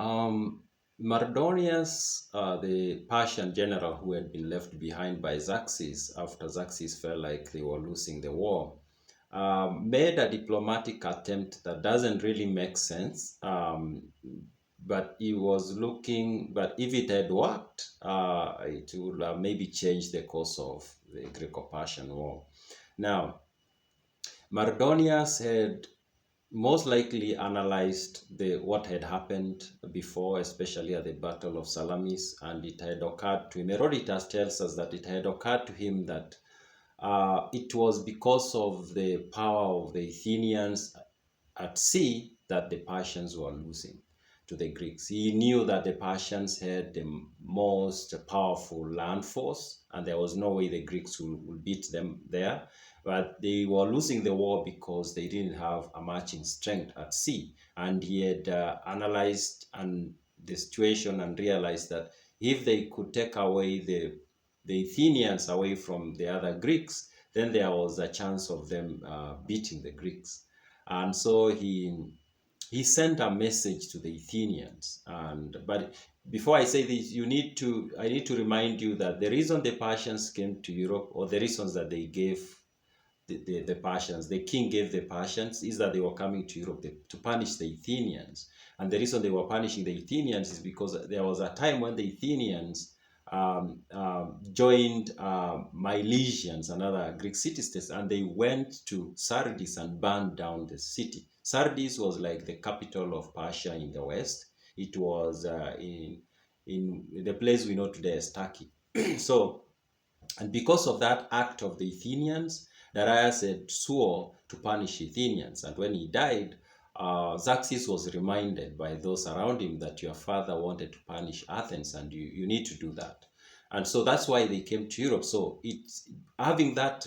Um, Mardonius, the Persian general who had been left behind by Xerxes after Xerxes felt like they were losing the war, made a diplomatic attempt that doesn't really make sense. But he was looking, but if it had worked, it would have maybe changed the course of the Greco-Persian war. Now, Mardonius had most likely analyzed what had happened before, especially at the Battle of Salamis, and it had occurred to him. Herodotus tells us that it had occurred to him that it was because of the power of the Athenians at sea that the Persians were losing to the Greeks. He knew that the Persians had the most powerful land force, and there was no way the Greeks would beat them there. But they were losing the war because they didn't have a matching strength at sea. And he had analyzed the situation and realized that if they could take away the Athenians away from the other Greeks, then there was a chance of them beating the Greeks. And so he sent a message to the Athenians. But before I say this, I need to remind you that the reason the Persians came to Europe, or the reasons that they gave the Persians, the king gave the Persians, is that they were coming to Europe to punish the Athenians. And the reason they were punishing the Athenians is because there was a time when the Athenians joined Milesians and other Greek city-states, and they went to Sardis and burned down the city. Sardis was like the capital of Persia in the west. It was in the place we know today as Turkey. So, and because of that act of the Athenians, Darius had swore to punish Athenians. And when he died, Xerxes was reminded by those around him that your father wanted to punish Athens, and you need to do that. And so that's why they came to Europe. So it's having that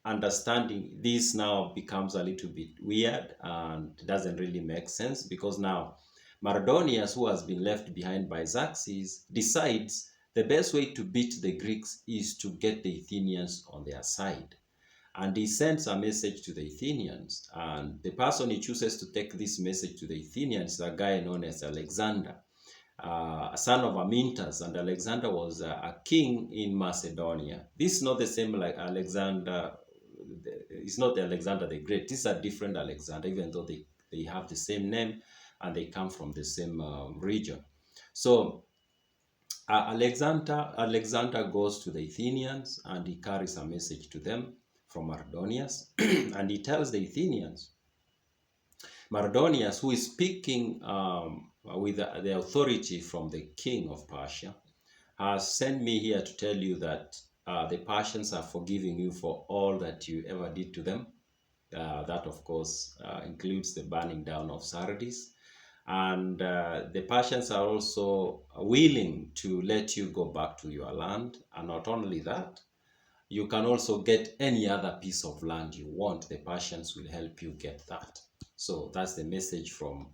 understanding, this now becomes a little bit weird and doesn't really make sense, because now Mardonius, who has been left behind by Xerxes, decides the best way to beat the Greeks is to get the Athenians on their side. And he sends a message to the Athenians. And the person he chooses to take this message to the Athenians is a guy known as Alexander, a son of Amintas. And Alexander was a king in Macedonia. This is not the same like Alexander. It's not the Alexander the Great. This is a different Alexander, even though they have the same name and they come from the same region. So Alexander goes to the Athenians and he carries a message to them from Mardonius, and he tells the Athenians, Mardonius, who is speaking with the authority from the king of Persia, has sent me here to tell you that the Persians are forgiving you for all that you ever did to them. That, of course, includes the burning down of Sardis. And the Persians are also willing to let you go back to your land. And not only that, you can also get any other piece of land you want. The Persians will help you get that. So that's the message from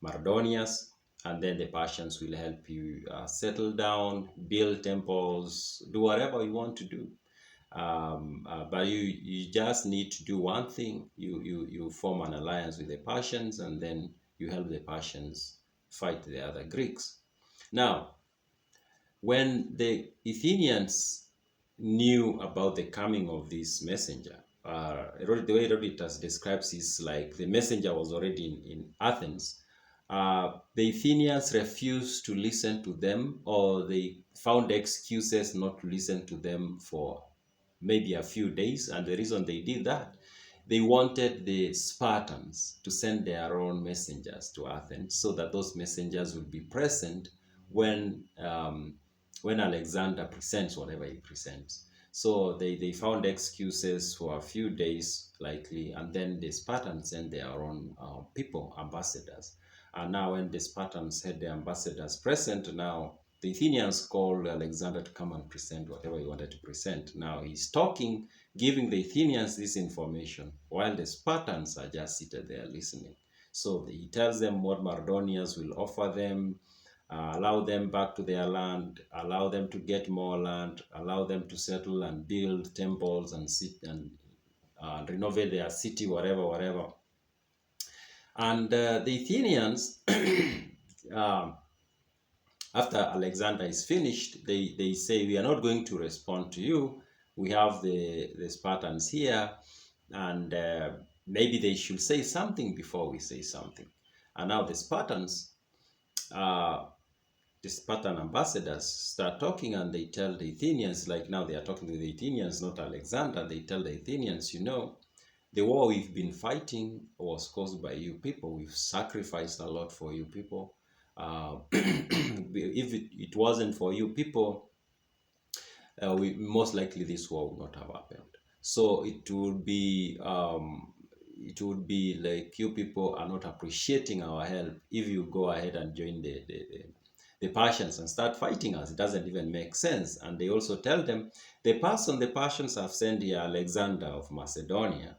Mardonius. And then the Persians will help you settle down, build temples, do whatever you want to do. But you just need to do one thing. You form an alliance with the Persians, and then you help the Persians fight the other Greeks. Now, when the Athenians knew about the coming of this messenger, the way Herodotus describes is like the messenger was already in Athens. The Athenians refused to listen to them, or they found excuses not to listen to them for maybe a few days. And the reason they did that, they wanted the Spartans to send their own messengers to Athens, so that those messengers would be present when Alexander presents whatever he presents. So they found excuses for a few days, likely, and then the Spartans sent their own people, ambassadors. And now when the Spartans had the ambassadors present, now the Athenians called Alexander to come and present whatever he wanted to present. Now he's talking, giving the Athenians this information, while the Spartans are just seated there listening. So he tells them what Mardonius will offer them, allow them back to their land, allow them to get more land, allow them to settle and build temples and renovate their city, whatever. And the Athenians um, after Alexander is finished, they say, we are not going to respond to you. We have the Spartans here, and maybe they should say something before we say something. And now uh, the Spartan ambassadors start talking, and they tell the Athenians, like now they are talking to the Athenians, not Alexander. They tell the Athenians, the war we've been fighting was caused by you people. We've sacrificed a lot for you people. If it wasn't for you people, we most likely this war would not have happened. So it would be like you people are not appreciating our help if you go ahead and join the Persians and start fighting us. It doesn't even make sense. And they also tell them, the Persians have sent here, Alexander of Macedonia.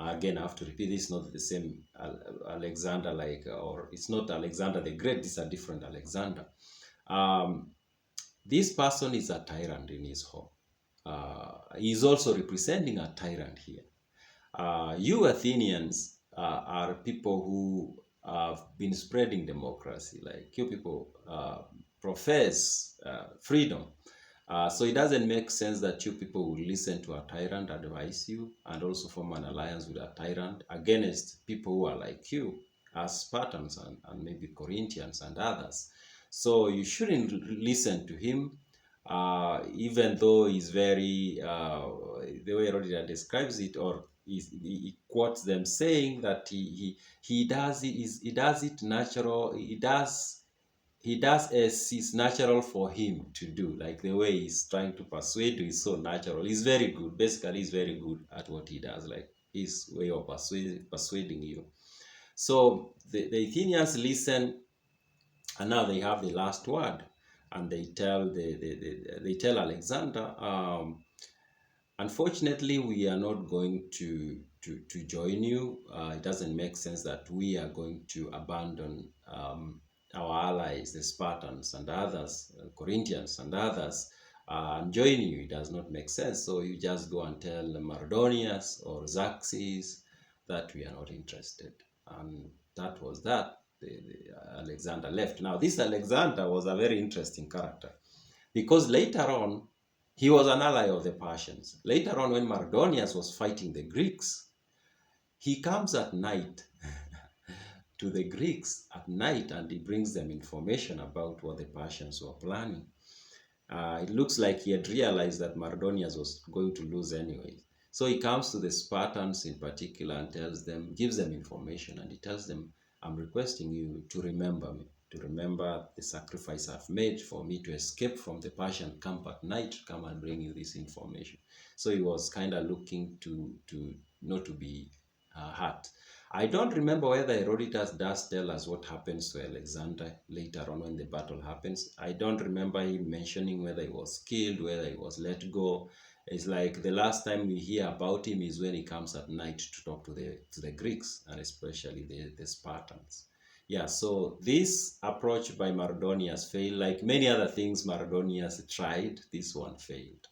Again, I have to repeat, this is not the same Alexander, or it's not Alexander the Great. This is a different Alexander. This person is a tyrant in his home. He's also representing a tyrant here. You Athenians are people who have been spreading democracy. Like you people profess freedom. So it doesn't make sense that you people will listen to a tyrant advise you and also form an alliance with a tyrant against people who are like you, as Spartans and maybe Corinthians and others. So you shouldn't listen to him, even though he's very, the way Herodotus describes it, or he quotes them saying that he does it natural. He does as is natural for him to do, like the way he's trying to persuade you is so natural. He's very good. Basically, he's very good at what he does, like his way of persuading you. So the Athenians listen, and now they have the last word, and they tell they tell Alexander, unfortunately, we are not going to join you. It doesn't make sense that we are going to abandon our allies, the Spartans and others, Corinthians and others, and join you. It does not make sense. So you just go and tell Mardonius or Xerxes that we are not interested. And that was that. Alexander left. Now, this Alexander was a very interesting character, because later on, he was an ally of the Persians. Later on, when Mardonius was fighting the Greeks, he comes at night to the Greeks at night, and he brings them information about what the Persians were planning. It looks like he had realized that Mardonius was going to lose anyway. So he comes to the Spartans in particular and gives them information, and he tells them, I'm requesting you to remember me, to remember the sacrifice I've made for me to escape from the Persian camp at night, to come and bring you this information. So he was kind of looking to not to be hurt. I don't remember whether Herodotus does tell us what happens to Alexander later on when the battle happens. I don't remember him mentioning whether he was killed, whether he was let go. It's like the last time we hear about him is when he comes at night to talk to the Greeks, and especially the Spartans. Yeah, so this approach by Mardonius failed. Like many other things Mardonius tried, this one failed.